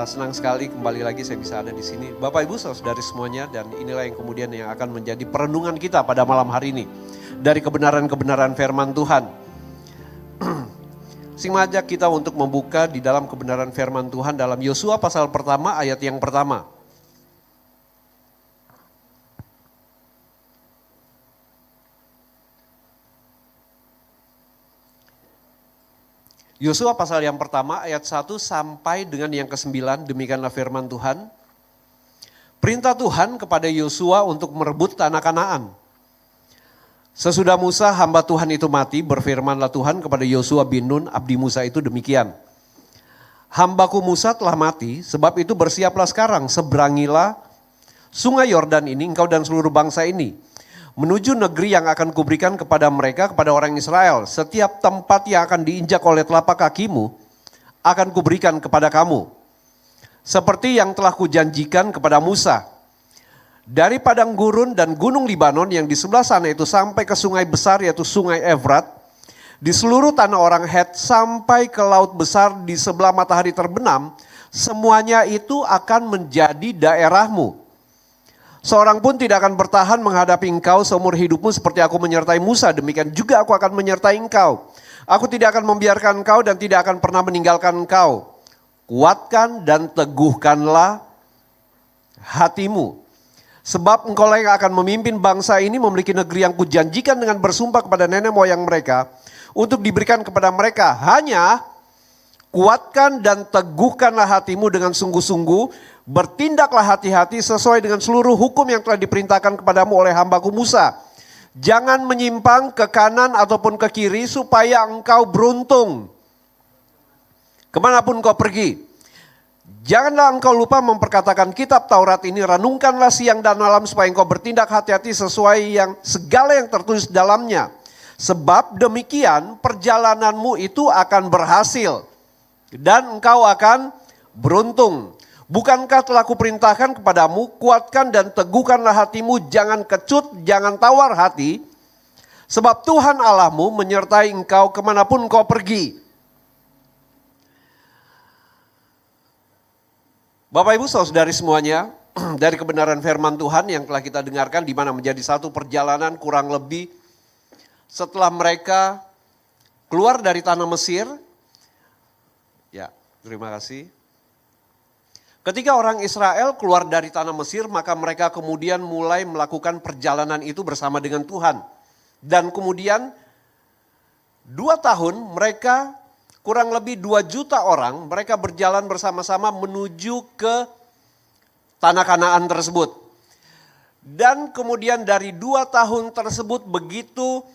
Senang sekali kembali lagi saya bisa ada di sini. Bapak Ibu saudari semuanya, dan inilah yang kemudian yang akan menjadi perenungan kita pada malam hari ini. Dari kebenaran-kebenaran firman Tuhan. Sing mengajak kita untuk membuka di dalam kebenaran firman Tuhan dalam Yosua pasal pertama ayat yang pertama. Yosua pasal yang pertama ayat 1 sampai dengan yang ke-9, demikianlah firman Tuhan. Perintah Tuhan kepada Yosua untuk merebut tanah Kanaan. Sesudah Musa hamba Tuhan itu mati, berfirmanlah Tuhan kepada Yosua bin Nun, abdi Musa itu demikian. Hambaku Musa telah mati, sebab itu bersiaplah sekarang, seberangilah sungai Yordan ini, engkau dan seluruh bangsa ini. Menuju negeri yang akan kuberikan kepada mereka, kepada orang Israel. Setiap tempat yang akan diinjak oleh telapak kakimu, akan kuberikan kepada kamu. Seperti yang telah kujanjikan kepada Musa. Dari padang gurun dan gunung Libanon yang di sebelah sana itu sampai ke sungai besar yaitu sungai Efrat. Di seluruh tanah orang Het sampai ke laut besar di sebelah matahari terbenam. Semuanya itu akan menjadi daerahmu. Seorang pun tidak akan bertahan menghadapi engkau seumur hidupmu seperti aku menyertai Musa. Demikian juga aku akan menyertai engkau. Aku tidak akan membiarkan engkau dan tidak akan pernah meninggalkan engkau. Kuatkan dan teguhkanlah hatimu. Sebab engkau yang akan memimpin bangsa ini memiliki negeri yang kujanjikan dengan bersumpah kepada nenek moyang mereka. Untuk diberikan kepada mereka. Hanya kuatkan dan teguhkanlah hatimu dengan sungguh-sungguh. Bertindaklah hati-hati sesuai dengan seluruh hukum yang telah diperintahkan kepadamu oleh hambaku Musa. Jangan menyimpang ke kanan ataupun ke kiri supaya engkau beruntung. Kemanapun kau pergi. Janganlah engkau lupa memperkatakan kitab Taurat ini, renungkanlah siang dan malam supaya engkau bertindak hati-hati sesuai segala yang tertulis dalamnya. Sebab demikian perjalananmu itu akan berhasil dan engkau akan beruntung. Bukankah telah kuperintahkan kepadamu, kuatkan dan teguhkanlah hatimu, jangan kecut, jangan tawar hati. Sebab Tuhan Allahmu menyertai engkau kemanapun engkau pergi. Bapak Ibu saudari semuanya, dari kebenaran firman Tuhan yang telah kita dengarkan, di mana menjadi satu perjalanan kurang lebih setelah mereka keluar dari tanah Mesir. Ya, terima kasih. Ketika orang Israel keluar dari tanah Mesir, maka mereka kemudian mulai melakukan perjalanan itu bersama dengan Tuhan. Dan kemudian 2 tahun mereka kurang lebih 2 juta orang, mereka berjalan bersama-sama menuju ke tanah Kanaan tersebut. Dan kemudian dari 2 tahun tersebut begitu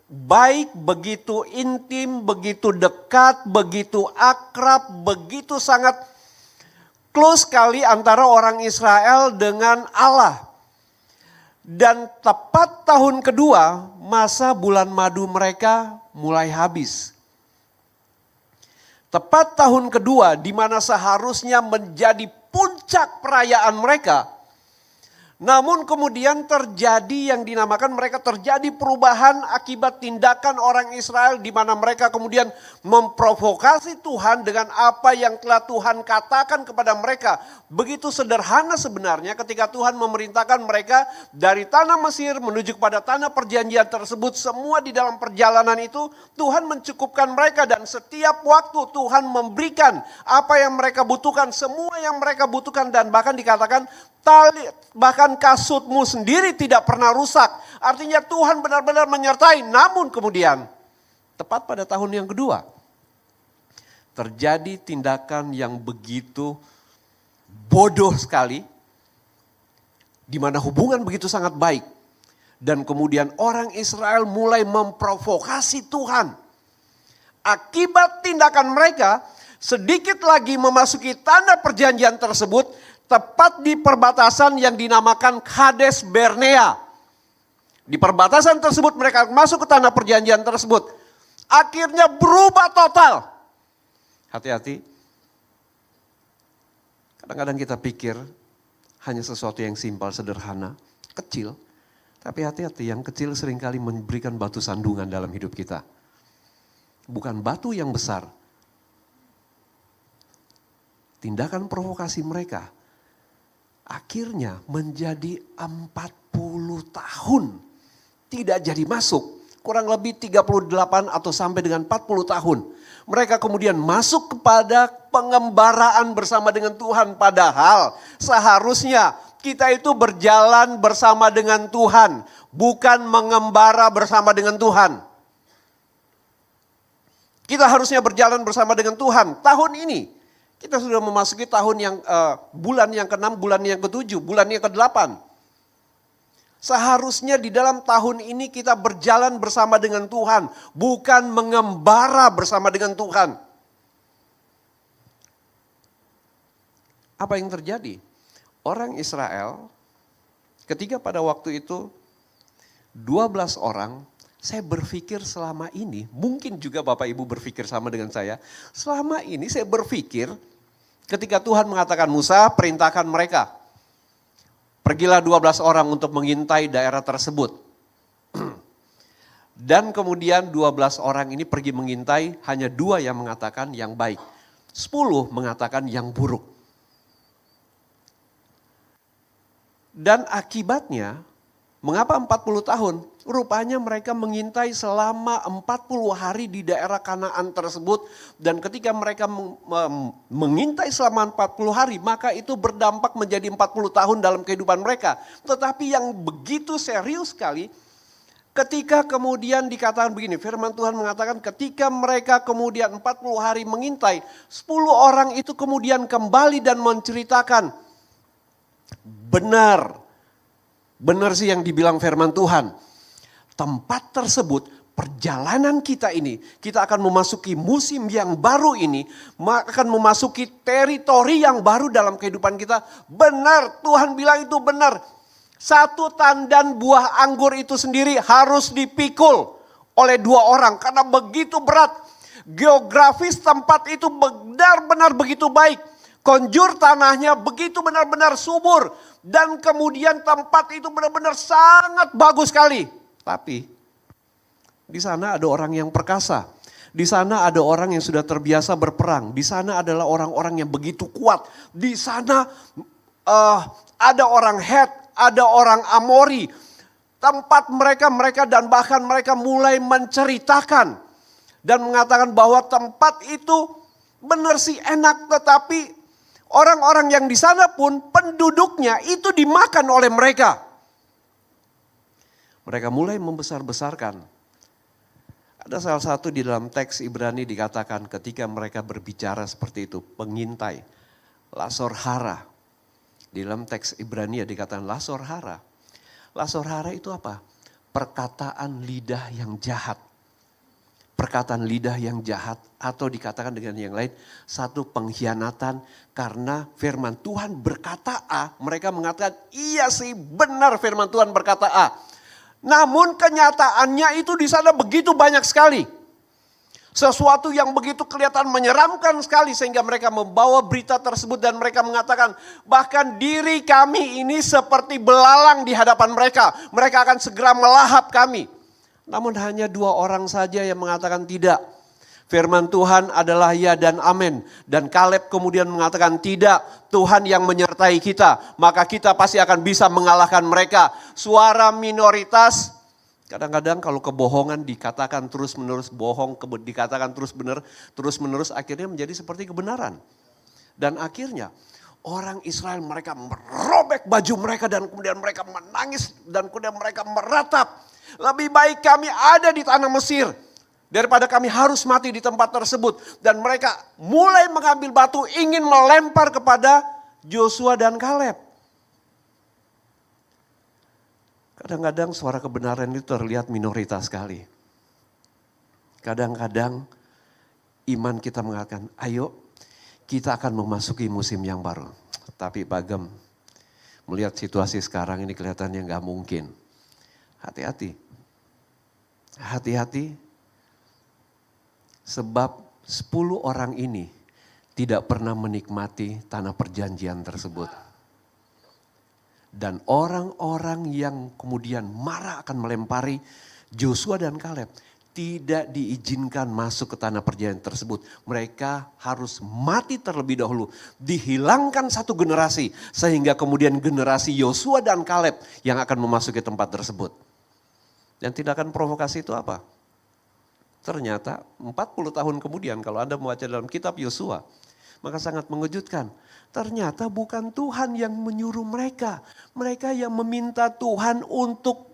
baik, begitu intim, begitu dekat, begitu akrab, begitu sangat close sekali antara orang Israel dengan Allah. Dan tepat tahun kedua, masa bulan madu mereka mulai habis. Tepat tahun kedua, di mana seharusnya menjadi puncak perayaan mereka. Namun kemudian terjadi yang dinamakan mereka terjadi perubahan akibat tindakan orang Israel, di mana mereka kemudian memprovokasi Tuhan dengan apa yang telah Tuhan katakan kepada mereka. Begitu sederhana sebenarnya ketika Tuhan memerintahkan mereka dari tanah Mesir menuju kepada tanah perjanjian tersebut. Semua di dalam perjalanan itu Tuhan mencukupkan mereka, dan setiap waktu Tuhan memberikan apa yang mereka butuhkan, semua yang mereka butuhkan, dan bahkan dikatakan bahkan kasutmu sendiri tidak pernah rusak. Artinya Tuhan benar-benar menyertai. Namun kemudian tepat pada tahun yang kedua terjadi tindakan yang begitu bodoh sekali, di mana hubungan begitu sangat baik. Dan kemudian orang Israel mulai memprovokasi Tuhan. Akibat tindakan mereka, sedikit lagi memasuki tanah perjanjian tersebut, tepat di perbatasan yang dinamakan Kades Barnea. Di perbatasan tersebut mereka masuk ke tanah perjanjian tersebut. Akhirnya berubah total. Hati-hati. Kadang-kadang kita pikir hanya sesuatu yang simpel, sederhana, kecil. Tapi hati-hati, yang kecil seringkali memberikan batu sandungan dalam hidup kita. Bukan batu yang besar, tindakan provokasi mereka akhirnya menjadi 40 tahun tidak jadi masuk. Kurang lebih 38 atau sampai dengan 40 tahun. Mereka kemudian masuk kepada pengembaraan bersama dengan Tuhan. Padahal seharusnya kita itu berjalan bersama dengan Tuhan. Bukan mengembara bersama dengan Tuhan. Kita harusnya berjalan bersama dengan Tuhan. Tahun ini kita sudah memasuki tahun yang bulan yang ke-6, bulan yang ke-7, bulan yang ke-8. Seharusnya di dalam tahun ini kita berjalan bersama dengan Tuhan, bukan mengembara bersama dengan Tuhan. Apa yang terjadi? Orang Israel ketika pada waktu itu 12 orang, saya berpikir selama ini, mungkin juga Bapak Ibu berpikir sama dengan saya, selama ini saya berpikir ketika Tuhan mengatakan Musa, perintahkan mereka. Pergilah 12 orang untuk mengintai daerah tersebut. Dan kemudian 12 orang ini pergi mengintai, hanya 2 yang mengatakan yang baik. 10 mengatakan yang buruk. Dan akibatnya, mengapa 40 tahun? Rupanya mereka mengintai selama 40 hari di daerah Kanaan tersebut. Dan ketika mereka mengintai selama 40 hari, maka itu berdampak menjadi 40 tahun dalam kehidupan mereka. Tetapi yang begitu serius sekali, ketika kemudian dikatakan begini, firman Tuhan mengatakan ketika mereka kemudian 40 hari mengintai, 10 orang itu kemudian kembali dan menceritakan, benar sih yang dibilang firman Tuhan. Tempat tersebut, perjalanan kita ini, kita akan memasuki musim yang baru ini, akan memasuki teritori yang baru dalam kehidupan kita. Benar, Tuhan bilang itu benar. 1 tandan buah anggur itu sendiri harus dipikul oleh 2 orang karena begitu berat. Geografis tempat itu benar-benar begitu baik. Konjur tanahnya begitu benar-benar subur. Dan kemudian tempat itu benar-benar sangat bagus sekali. Tapi di sana ada orang yang perkasa. Di sana ada orang yang sudah terbiasa berperang. Di sana adalah orang-orang yang begitu kuat. Di sana ada orang Het, ada orang Amori. Tempat mereka dan bahkan mereka mulai menceritakan. Dan mengatakan bahwa tempat itu benar sih enak, tetapi orang-orang yang di sana pun penduduknya itu dimakan oleh mereka. Mereka mulai membesar-besarkan. Ada salah satu di dalam teks Ibrani dikatakan ketika mereka berbicara seperti itu, pengintai, lasor hara. Di dalam teks Ibrani dikatakan lasor hara. Lasor hara itu apa? Perkataan lidah yang jahat. Perkataan lidah yang jahat atau dikatakan dengan yang lain, satu pengkhianatan karena firman Tuhan berkata A, mereka mengatakan iya sih benar firman Tuhan berkata A. Namun kenyataannya itu di sana begitu banyak sekali. Sesuatu yang begitu kelihatan menyeramkan sekali sehingga mereka membawa berita tersebut dan mereka mengatakan bahkan diri kami ini seperti belalang di hadapan mereka. Mereka akan segera melahap kami. Namun hanya 2 orang saja yang mengatakan tidak. Firman Tuhan adalah ya dan amin. Dan Kaleb kemudian mengatakan tidak, Tuhan yang menyertai kita. Maka kita pasti akan bisa mengalahkan mereka. Suara minoritas, kadang-kadang kalau kebohongan dikatakan terus menerus bohong, dikatakan terus benar, terus menerus akhirnya menjadi seperti kebenaran. Dan akhirnya orang Israel mereka merobek baju mereka dan kemudian mereka menangis dan kemudian mereka meratap. Lebih baik kami ada di tanah Mesir daripada kami harus mati di tempat tersebut. Dan mereka mulai mengambil batu ingin melempar kepada Joshua dan Kaleb. Kadang-kadang suara kebenaran itu terlihat minoritas sekali. Kadang-kadang iman kita mengatakan, ayo kita akan memasuki musim yang baru. Tapi Pak Gem, melihat situasi sekarang ini kelihatannya nggak mungkin. Hati-hati. Hati-hati. Sebab 10 orang ini tidak pernah menikmati tanah perjanjian tersebut. Dan orang-orang yang kemudian marah akan melempari Joshua dan Kaleb tidak diizinkan masuk ke tanah perjanjian tersebut. Mereka harus mati terlebih dahulu. Dihilangkan satu generasi. Sehingga kemudian generasi Yosua dan Kaleb yang akan memasuki tempat tersebut. Dan tindakan provokasi itu apa? Ternyata 40 tahun kemudian kalau Anda membaca dalam kitab Yosua. Maka sangat mengejutkan. Ternyata bukan Tuhan yang menyuruh mereka. Mereka yang meminta Tuhan untuk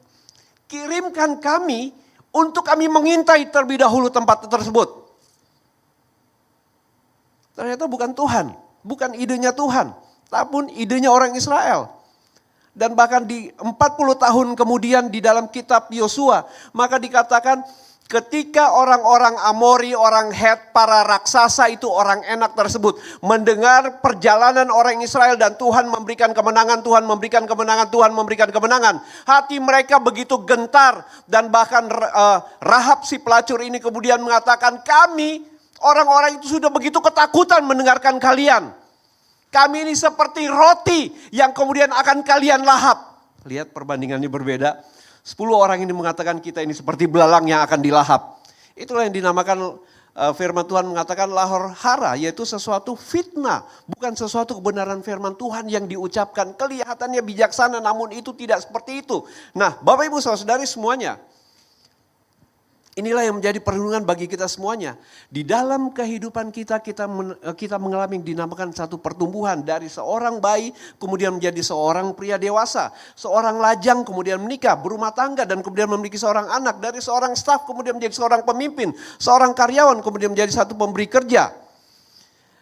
kirimkan kami untuk kami mengintai terlebih dahulu tempat tersebut. Ternyata bukan Tuhan, bukan idenya Tuhan, tapi idenya orang Israel. Dan bahkan di 40 tahun kemudian di dalam kitab Yosua, maka dikatakan ketika orang-orang Amori, orang Het, para raksasa itu orang enak tersebut mendengar perjalanan orang Israel dan Tuhan memberikan kemenangan, Tuhan memberikan kemenangan, Tuhan memberikan kemenangan. Hati mereka begitu gentar dan bahkan Rahab si pelacur ini kemudian mengatakan, kami orang-orang itu sudah begitu ketakutan mendengarkan kalian. Kami ini seperti roti yang kemudian akan kalian lahap. Lihat perbandingannya berbeda. 10 orang ini mengatakan kita ini seperti belalang yang akan dilahap. Itulah yang dinamakan firman Tuhan mengatakan lahor hara, yaitu sesuatu fitnah. Bukan sesuatu kebenaran firman Tuhan yang diucapkan. Kelihatannya bijaksana namun itu tidak seperti itu. Nah Bapak Ibu Saudara-saudari semuanya. Inilah yang menjadi perlindungan bagi kita semuanya. Di dalam kehidupan kita mengalami yang dinamakan satu pertumbuhan dari seorang bayi kemudian menjadi seorang pria dewasa. Seorang lajang kemudian menikah, berumah tangga dan kemudian memiliki seorang anak. Dari seorang staf kemudian menjadi seorang pemimpin, seorang karyawan kemudian menjadi satu pemberi kerja.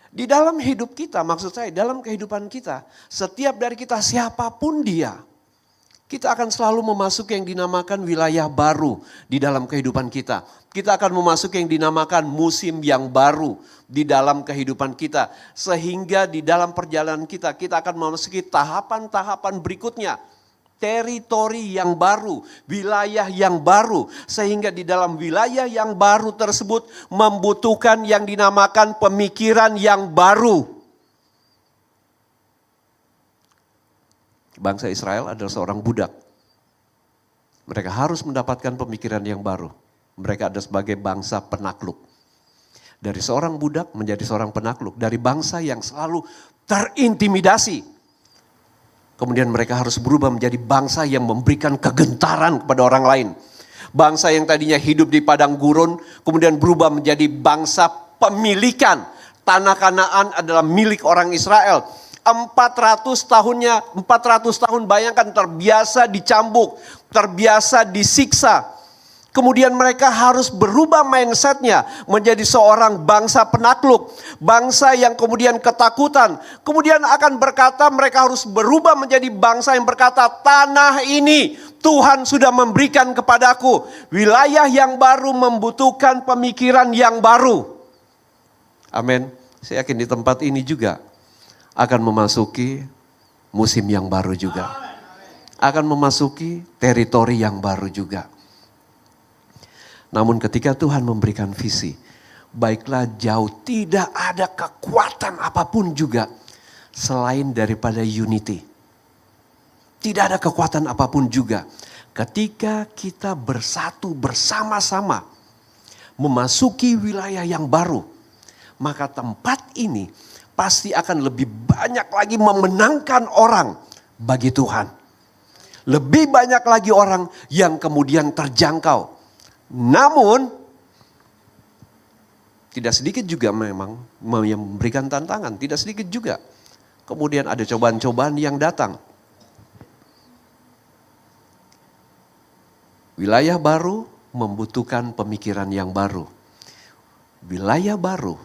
Di dalam hidup kita, maksud saya dalam kehidupan kita, setiap dari kita siapapun dia, kita akan selalu memasuki yang dinamakan wilayah baru di dalam kehidupan kita. Kita akan memasuki yang dinamakan musim yang baru di dalam kehidupan kita. Sehingga di dalam perjalanan kita akan memasuki tahapan-tahapan berikutnya. Teritori yang baru, wilayah yang baru. Sehingga di dalam wilayah yang baru tersebut membutuhkan yang dinamakan pemikiran yang baru. Bangsa Israel adalah seorang budak. Mereka harus mendapatkan pemikiran yang baru. Mereka ada sebagai bangsa penakluk. Dari seorang budak menjadi seorang penakluk. Dari bangsa yang selalu terintimidasi. Kemudian mereka harus berubah menjadi bangsa yang memberikan kegentaran kepada orang lain. Bangsa yang tadinya hidup di padang gurun, kemudian berubah menjadi bangsa pemilikan. Tanah Kanaan adalah milik orang Israel. 400 tahun bayangkan terbiasa dicambuk, terbiasa disiksa. Kemudian mereka harus berubah mindsetnya menjadi seorang bangsa penakluk. Bangsa yang kemudian ketakutan. Kemudian akan berkata mereka harus berubah menjadi bangsa yang berkata tanah ini Tuhan sudah memberikan kepadaku. Wilayah yang baru membutuhkan pemikiran yang baru. Amin. Saya yakin di tempat ini juga akan memasuki musim yang baru juga. Akan memasuki teritori yang baru juga. Namun ketika Tuhan memberikan visi, baiklah jauh tidak ada kekuatan apapun juga selain daripada unity. Tidak ada kekuatan apapun juga. Ketika kita bersatu bersama-sama memasuki wilayah yang baru, maka tempat ini pasti akan lebih banyak lagi memenangkan orang bagi Tuhan. Lebih banyak lagi orang yang kemudian terjangkau. Namun, tidak sedikit juga memang yang memberikan tantangan. Tidak sedikit juga. Kemudian ada cobaan-cobaan yang datang. Wilayah baru membutuhkan pemikiran yang baru. Wilayah baru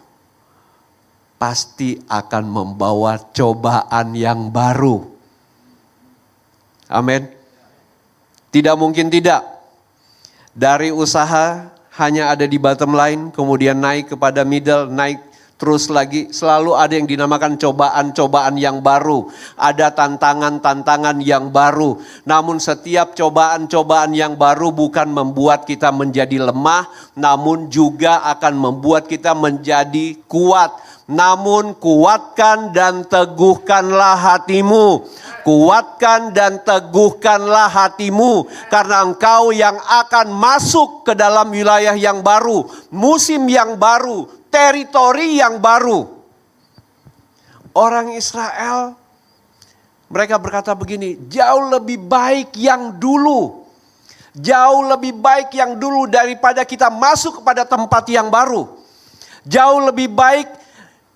pasti akan membawa cobaan yang baru. Amin. Tidak mungkin tidak. Dari usaha hanya ada di bottom line, kemudian naik kepada middle, naik terus lagi. Selalu ada yang dinamakan cobaan-cobaan yang baru. Ada tantangan-tantangan yang baru. Namun setiap cobaan-cobaan yang baru bukan membuat kita menjadi lemah, namun juga akan membuat kita menjadi kuat. Namun kuatkan dan teguhkanlah hatimu. Kuatkan dan teguhkanlah hatimu, karena engkau yang akan masuk ke dalam wilayah yang baru, musim yang baru, teritori yang baru. Orang Israel, mereka berkata begini, jauh lebih baik yang dulu. Jauh lebih baik yang dulu daripada kita masuk kepada tempat yang baru. Jauh lebih baik,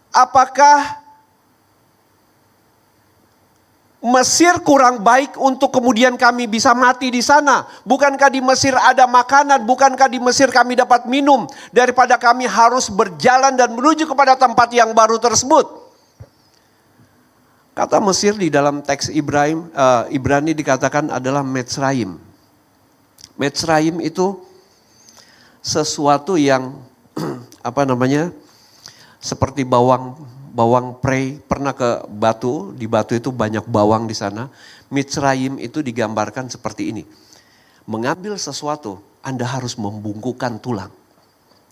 apakah Mesir kurang baik untuk kemudian kami bisa mati di sana? Bukankah di Mesir ada makanan? Bukankah di Mesir kami dapat minum? Daripada kami harus berjalan dan menuju kepada tempat yang baru tersebut. Kata Mesir di dalam teks Ibrani dikatakan adalah Mitzrayim. Mitzrayim itu sesuatu yang seperti bawang prei. Pernah ke Batu, di Batu itu banyak bawang di sana. Mitzrayim itu digambarkan seperti ini. Mengambil sesuatu, Anda harus membungkukkan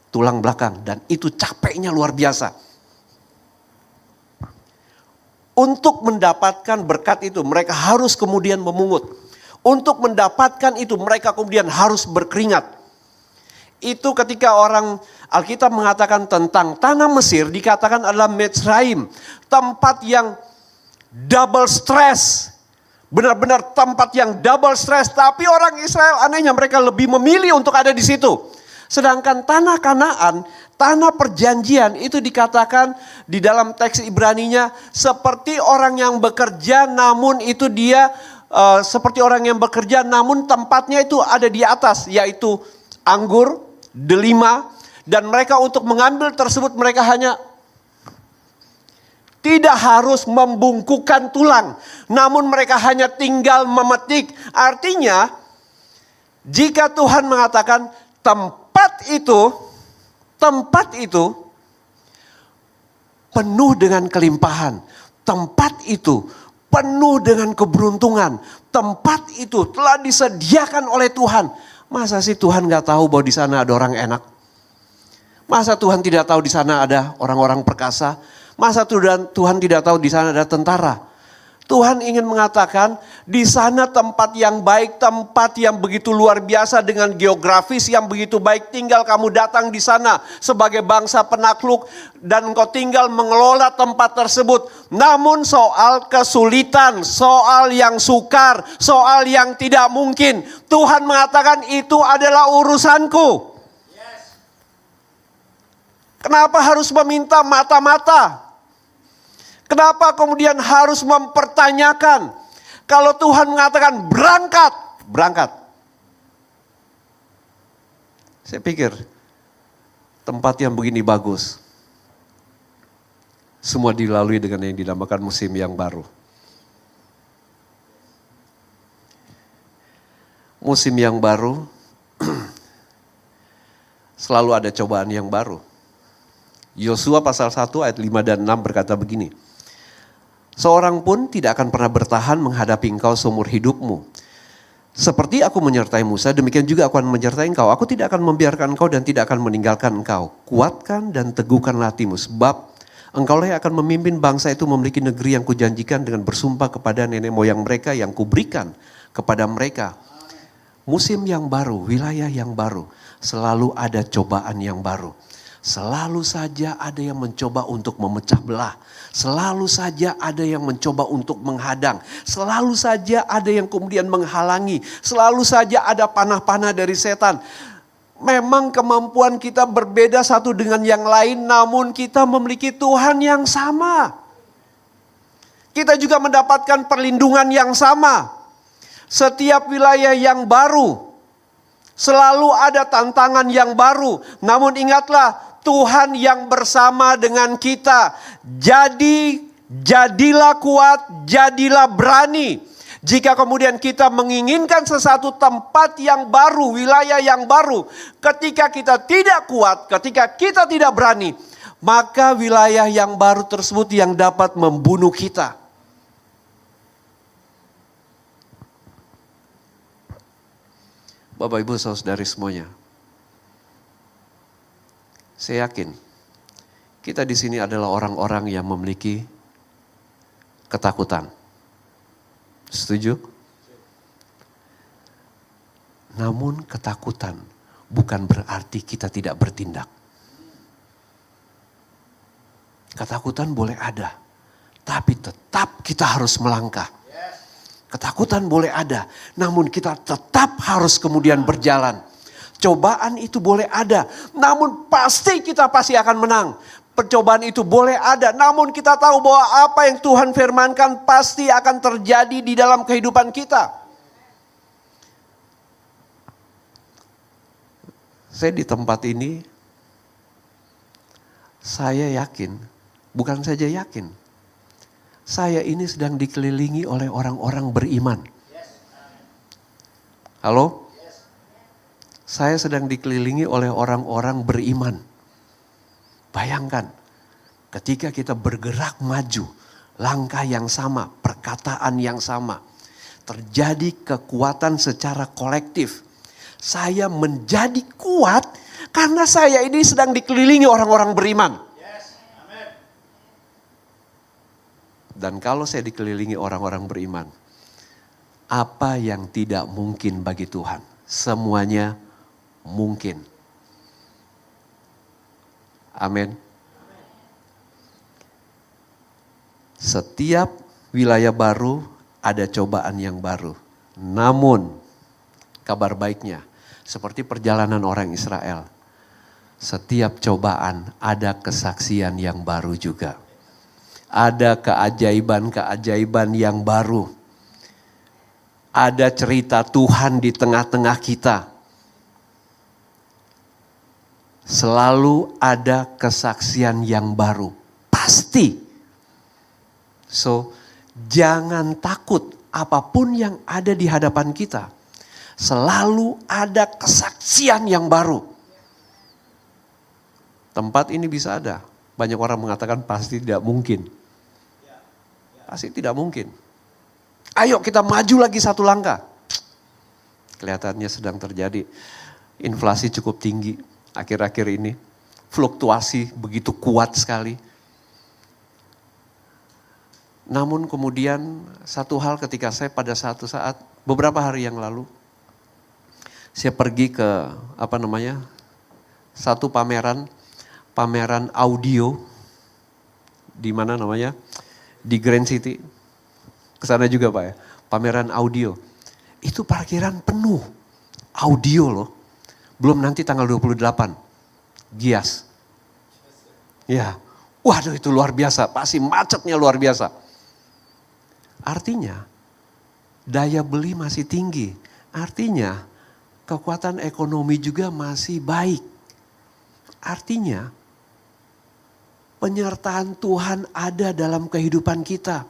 tulang belakang, dan itu capeknya luar biasa. Untuk mendapatkan berkat itu, mereka harus kemudian memungut. Untuk mendapatkan itu, mereka kemudian harus berkeringat. Itu ketika orang Alkitab mengatakan tentang tanah Mesir, dikatakan adalah Mitzrayim. Tempat yang double stress. Benar-benar tempat yang double stress. Tapi orang Israel anehnya mereka lebih memilih untuk ada di situ. Sedangkan tanah Kanaan, tanah perjanjian itu dikatakan di dalam teks Ibraninya seperti orang yang bekerja, namun itu dia seperti orang yang bekerja namun tempatnya itu ada di atas, yaitu anggur, delima, dan mereka untuk mengambil tersebut mereka hanya tidak harus membungkukkan tulang, namun mereka hanya tinggal memetik. Artinya jika Tuhan mengatakan tempat itu penuh dengan kelimpahan. Tempat itu penuh dengan keberuntungan. Tempat itu telah disediakan oleh Tuhan. Masa sih Tuhan gak tahu bahwa di sana ada orang enak? Masa Tuhan tidak tahu di sana ada orang-orang perkasa? Masa Tuhan tidak tahu di sana ada tentara? Tuhan ingin mengatakan di sana tempat yang baik, tempat yang begitu luar biasa dengan geografis yang begitu baik. Tinggal kamu datang di sana sebagai bangsa penakluk dan engkau tinggal mengelola tempat tersebut. Namun soal kesulitan, soal yang sukar, soal yang tidak mungkin, Tuhan mengatakan itu adalah urusanku. Kenapa harus meminta mata-mata? Kenapa kemudian harus mempertanyakan? Kalau Tuhan mengatakan berangkat. Saya pikir tempat yang begini bagus. Semua dilalui dengan yang dinamakan musim yang baru. Musim yang baru selalu ada cobaan yang baru. Yosua pasal 1 ayat 5 dan 6 berkata begini. Seorang pun tidak akan pernah bertahan menghadapi engkau seumur hidupmu. Seperti aku menyertai Musa, demikian juga aku akan menyertai engkau. Aku tidak akan membiarkan engkau dan tidak akan meninggalkan engkau. Kuatkan dan teguhkanlah hatimu, sebab engkaulah yang akan memimpin bangsa itu memiliki negeri yang kujanjikan dengan bersumpah kepada nenek moyang mereka yang kuberikan kepada mereka. Musim yang baru, wilayah yang baru, selalu ada cobaan yang baru. Selalu saja ada yang mencoba untuk memecah belah. Selalu saja ada yang mencoba untuk menghadang. Selalu saja ada yang kemudian menghalangi. Selalu saja ada panah-panah dari setan. Memang kemampuan kita berbeda satu dengan yang lain, namun kita memiliki Tuhan yang sama. Kita juga mendapatkan perlindungan yang sama. Setiap wilayah yang baru, selalu ada tantangan yang baru. Namun ingatlah, Tuhan yang bersama dengan kita. Jadilah kuat, jadilah berani. Jika kemudian kita menginginkan sesuatu tempat yang baru, wilayah yang baru, ketika kita tidak kuat, ketika kita tidak berani, maka wilayah yang baru tersebut yang dapat membunuh kita. Bapak, Ibu, saudari semuanya, saya yakin kita di sini adalah orang-orang yang memiliki ketakutan. Setuju? Namun ketakutan bukan berarti kita tidak bertindak. Ketakutan boleh ada, tapi tetap kita harus melangkah. Ketakutan boleh ada, namun kita tetap harus kemudian berjalan. Cobaan itu boleh ada, namun pasti kita pasti akan menang. Percobaan itu boleh ada, namun kita tahu bahwa apa yang Tuhan firmankan pasti akan terjadi di dalam kehidupan kita. Saya di tempat ini, saya yakin, bukan saja yakin, saya ini sedang dikelilingi oleh orang-orang beriman. Halo? Saya sedang dikelilingi oleh orang-orang beriman. Bayangkan, ketika kita bergerak maju, langkah yang sama, perkataan yang sama, terjadi kekuatan secara kolektif. Saya menjadi kuat karena saya ini sedang dikelilingi orang-orang beriman. Dan kalau saya dikelilingi orang-orang beriman, apa yang tidak mungkin bagi Tuhan? Semuanya mungkin. Amin. Setiap wilayah baru ada cobaan yang baru. Namun kabar baiknya, seperti perjalanan orang Israel, setiap cobaan ada kesaksian yang baru juga. Ada keajaiban-keajaiban yang baru. Ada cerita Tuhan di tengah-tengah kita. Selalu ada kesaksian yang baru. Pasti. So, jangan takut apapun yang ada di hadapan kita. Selalu ada kesaksian yang baru. Tempat ini bisa ada. Banyak orang mengatakan pasti tidak mungkin. Pasti tidak mungkin. Ayo kita maju lagi satu langkah. Kelihatannya sedang terjadi. Inflasi cukup tinggi akhir-akhir ini. Fluktuasi begitu kuat sekali. Namun kemudian satu hal ketika saya pada satu saat, beberapa hari yang lalu, saya pergi ke satu pameran audio, di mana namanya? Di Grand City, kesana juga Pak ya, pameran audio. Itu parkiran penuh, audio loh. Belum nanti tanggal 28, Gias. Ya, waduh itu luar biasa, pasti macetnya luar biasa. Artinya, daya beli masih tinggi. Artinya, kekuatan ekonomi juga masih baik. Artinya, penyertaan Tuhan ada dalam kehidupan kita.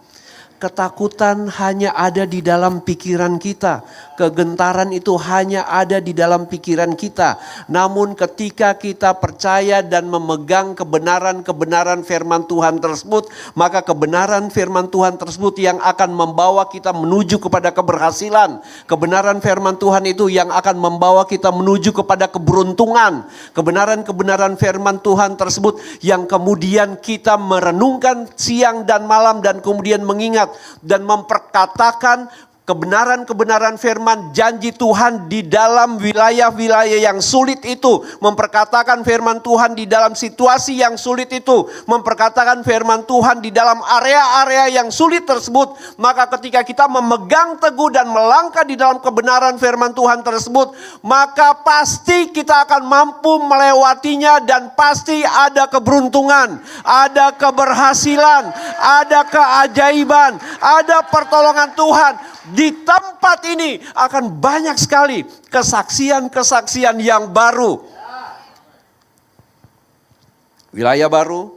Ketakutan hanya ada di dalam pikiran kita. Kegentaran itu hanya ada di dalam pikiran kita. Namun ketika kita percaya dan memegang kebenaran-kebenaran firman Tuhan tersebut, maka kebenaran firman Tuhan tersebut yang akan membawa kita menuju kepada keberhasilan. Kebenaran firman Tuhan itu yang akan membawa kita menuju kepada keberuntungan. Kebenaran-kebenaran firman Tuhan tersebut yang kemudian kita merenungkan siang dan malam dan kemudian mengingat dan memperkatakan kebenaran-kebenaran firman janji Tuhan di dalam wilayah-wilayah yang sulit itu. Memperkatakan firman Tuhan di dalam situasi yang sulit itu. Memperkatakan firman Tuhan di dalam area-area yang sulit tersebut. Maka ketika kita memegang teguh dan melangkah di dalam kebenaran firman Tuhan tersebut, maka pasti kita akan mampu melewatinya dan pasti ada keberuntungan, ada keberhasilan, ada keajaiban, ada pertolongan Tuhan. Di tempat ini akan banyak sekali kesaksian-kesaksian yang baru. Wilayah baru,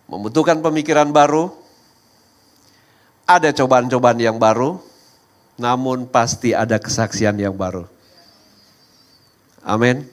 membutuhkan pemikiran baru, ada cobaan-cobaan yang baru, namun pasti ada kesaksian yang baru. Amin.